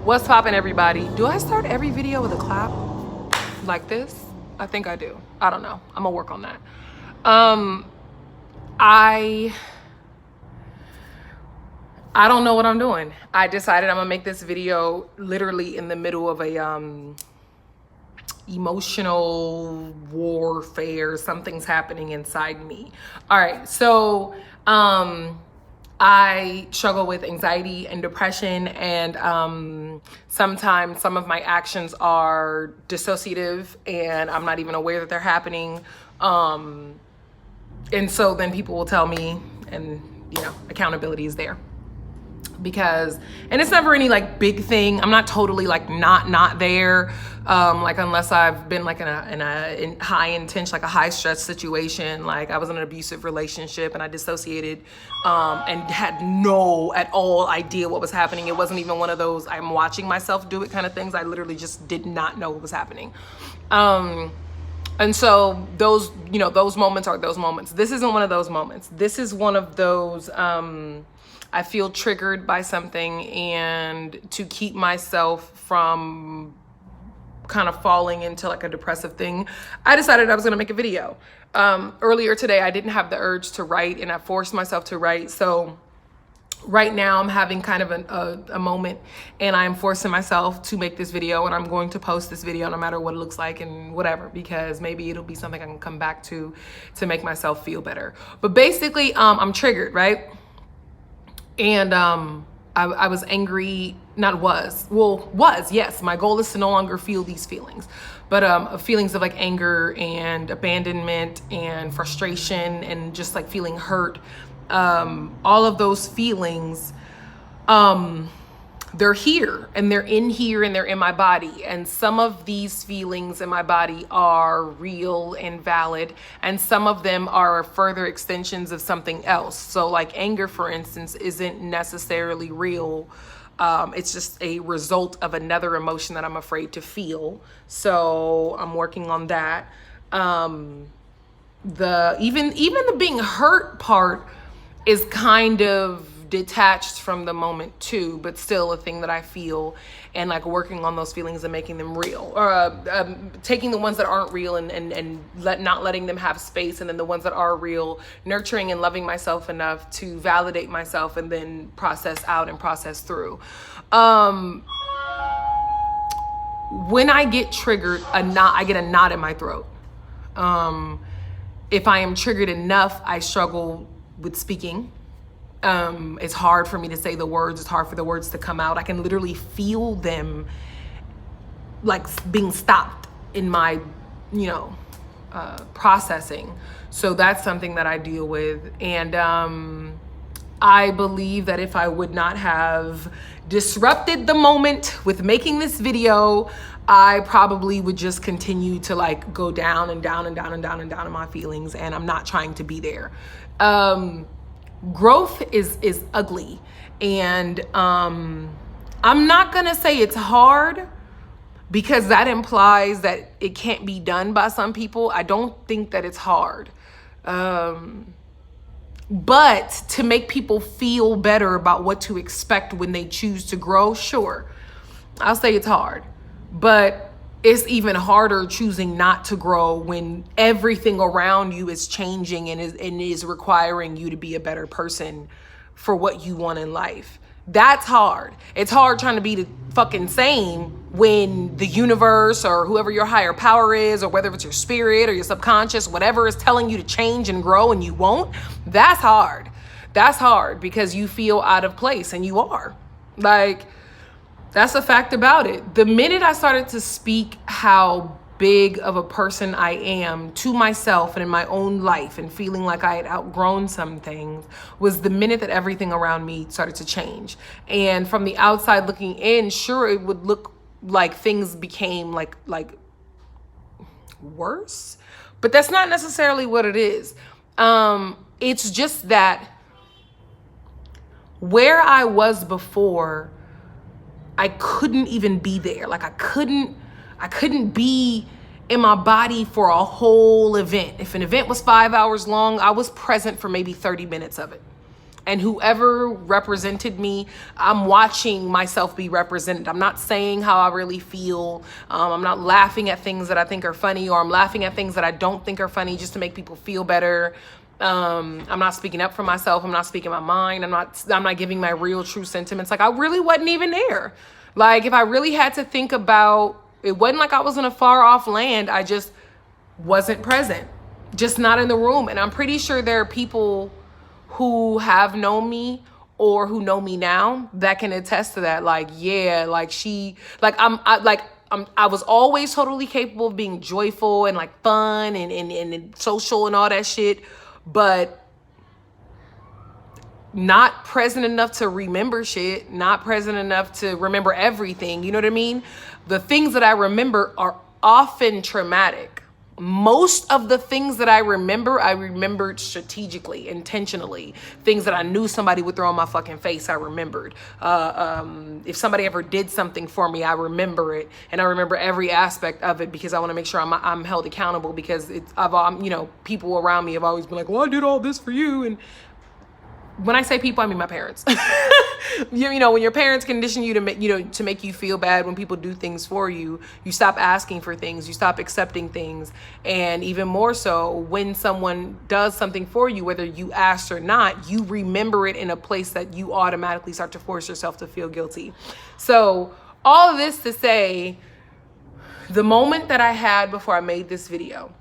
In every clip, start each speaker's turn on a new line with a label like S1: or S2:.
S1: What's poppin', everybody? Do I start every video with a clap like this? I think I do. I don't know. I'm gonna work on that. I don't know what I'm doing. I decided I'm gonna make this video literally in the middle of a emotional warfare. Something's happening inside me. All right, so I struggle with anxiety and depression, and sometimes some of my actions are dissociative and I'm not even aware that they're happening. And so then people will tell me, and accountability is there. And it's never any like big thing. I'm not totally like not there. Like unless I've been like in a high intense, like a high stress situation. Like I was in an abusive relationship and I dissociated, and had no at all idea what was happening. It wasn't even one of those I'm watching myself do it kind of things. I literally just did not know what was happening. And so those moments are those moments. This isn't one of those moments. This is one of those, I feel triggered by something, and to keep myself from kind of falling into like a depressive thing, I decided I was gonna make a video. Earlier today, I didn't have the urge to write, and I forced myself to write. So right now I'm having kind of a moment, and I'm forcing myself to make this video, and I'm going to post this video no matter what it looks like and whatever, because maybe it'll be something I can come back to make myself feel better. But basically, I'm triggered, right? And I was angry, yes. My goal is to no longer feel these feelings, but feelings of like anger and abandonment and frustration and just like feeling hurt. All of those feelings, they're here and they're in my body. And some of these feelings in my body are real and valid, and some of them are further extensions of something else. So like anger, for instance, isn't necessarily real. It's just a result of another emotion that I'm afraid to feel. So I'm working on that. Even the being hurt part is kind of detached from the moment too, but still a thing that I feel, and like working on those feelings and making them real, or taking the ones that aren't real and not letting them have space, and then the ones that are real, nurturing and loving myself enough to validate myself and then process out and process through. When I get triggered, I get a knot in my throat. If I am triggered enough, I struggle with speaking. It's hard for me to say the words. It's hard for the words to come out. I can literally feel them like being stopped in my, processing. So that's something that I deal with. And I believe that if I would not have disrupted the moment with making this video, I probably would just continue to like go down and down and down and down and down in my feelings. And I'm not trying to be there. Growth is ugly, and I'm not gonna say it's hard, because that implies that it can't be done by some people. I don't think that it's hard, but to make people feel better about what to expect when they choose to grow, sure, I'll say it's hard. But it's even harder choosing not to grow when everything around you is changing and is requiring you to be a better person for what you want in life. That's hard. It's hard trying to be the fucking same when the universe or whoever your higher power is, or whether it's your spirit or your subconscious, whatever is telling you to change and grow and you won't. That's hard. That's hard because you feel out of place, and you are. Like, that's a fact about it. The minute I started to speak how big of a person I am to myself and in my own life, and feeling like I had outgrown some things, was the minute that everything around me started to change. And from the outside looking in, sure, it would look like things became like worse, but that's not necessarily what it is. It's just that where I was before, I couldn't even be there. Like I couldn't be in my body for a whole event. If an event was 5 hours long, I was present for maybe 30 minutes of it. And whoever represented me, I'm watching myself be represented. I'm not saying how I really feel. I'm not laughing at things that I think are funny, or I'm laughing at things that I don't think are funny just to make people feel better. I'm not speaking up for myself. I'm not speaking my mind. I'm not giving my real true sentiments. Like, I really wasn't even there. Like, if I really had to think about, it wasn't like I was in a far off land. I just wasn't present, just not in the room. And I'm pretty sure there are people who have known me or who know me now that can attest to that. Like, yeah, like I was always totally capable of being joyful and like fun and social and all that shit, but not present enough to remember shit, not present enough to remember everything. You know what I mean? The things that I remember are often traumatic. Most of the things that I remembered strategically, intentionally. Things that I knew somebody would throw in my fucking face, I remembered. If somebody ever did something for me, I remember it. And I remember every aspect of it because I want to make sure I'm held accountable, because people around me have always been like, well, I did all this for you. And when I say people, I mean my parents. You know, when your parents condition you to make you feel bad when people do things for you, you stop asking for things, you stop accepting things. And even more so, when someone does something for you, whether you asked or not, you remember it in a place that you automatically start to force yourself to feel guilty. So all of this to say, the moment that I had before I made this video,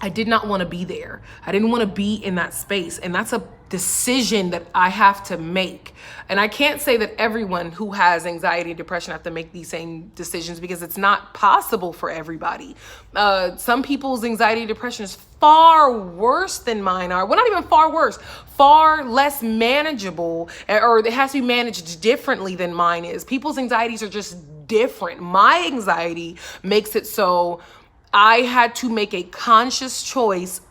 S1: I did not want to be there. I didn't want to be in that space. And that's a decision that I have to make. And I can't say that everyone who has anxiety and depression have to make these same decisions, because it's not possible for everybody. Some people's anxiety and depression is far worse than mine are. Well, not even far worse, far less manageable, or it has to be managed differently than mine is. People's anxieties are just different. My anxiety makes it so I had to make a conscious choice,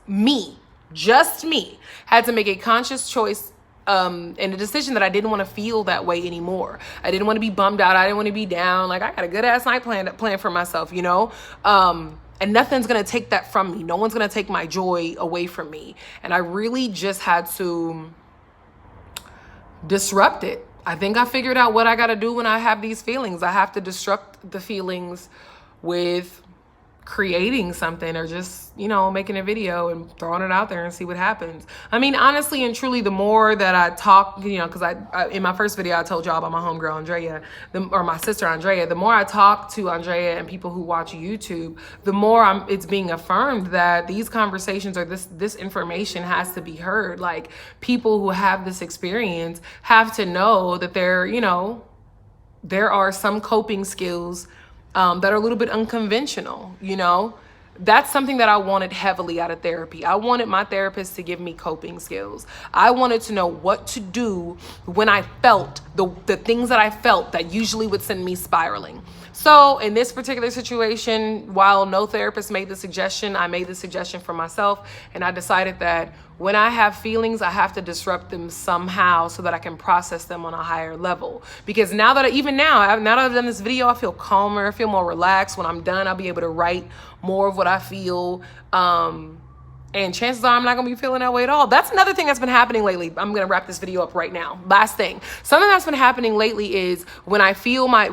S1: just me, had to make a conscious choice and a decision that I didn't want to feel that way anymore. I didn't want to be bummed out. I didn't want to be down. Like, I got a good ass night planned for myself, you know? And nothing's going to take that from me. No one's going to take my joy away from me. And I really just had to disrupt it. I think I figured out what I got to do when I have these feelings. I have to disrupt the feelings with creating something, or just, you know, making a video and throwing it out there and see what happens. I mean, honestly and truly, the more that I talk, you know, because I in my first video, I told y'all about my homegirl, Andrea, or my sister, Andrea. The more I talk to Andrea and people who watch YouTube, the more it's being affirmed that these conversations, or this information has to be heard. Like, people who have this experience have to know that there are some coping skills that are a little bit unconventional, you know? That's something that I wanted heavily out of therapy. I wanted my therapist to give me coping skills. I wanted to know what to do when I felt the things that I felt that usually would send me spiraling. So in this particular situation, while no therapist made the suggestion, I made the suggestion for myself, and I decided that when I have feelings, I have to disrupt them somehow so that I can process them on a higher level. Because now that I've done this video, I feel calmer, I feel more relaxed. When I'm done, I'll be able to write more of what I feel. And chances are I'm not gonna be feeling that way at all. That's another thing that's been happening lately. I'm gonna wrap this video up right now. Last thing. Something that's been happening lately is when I feel my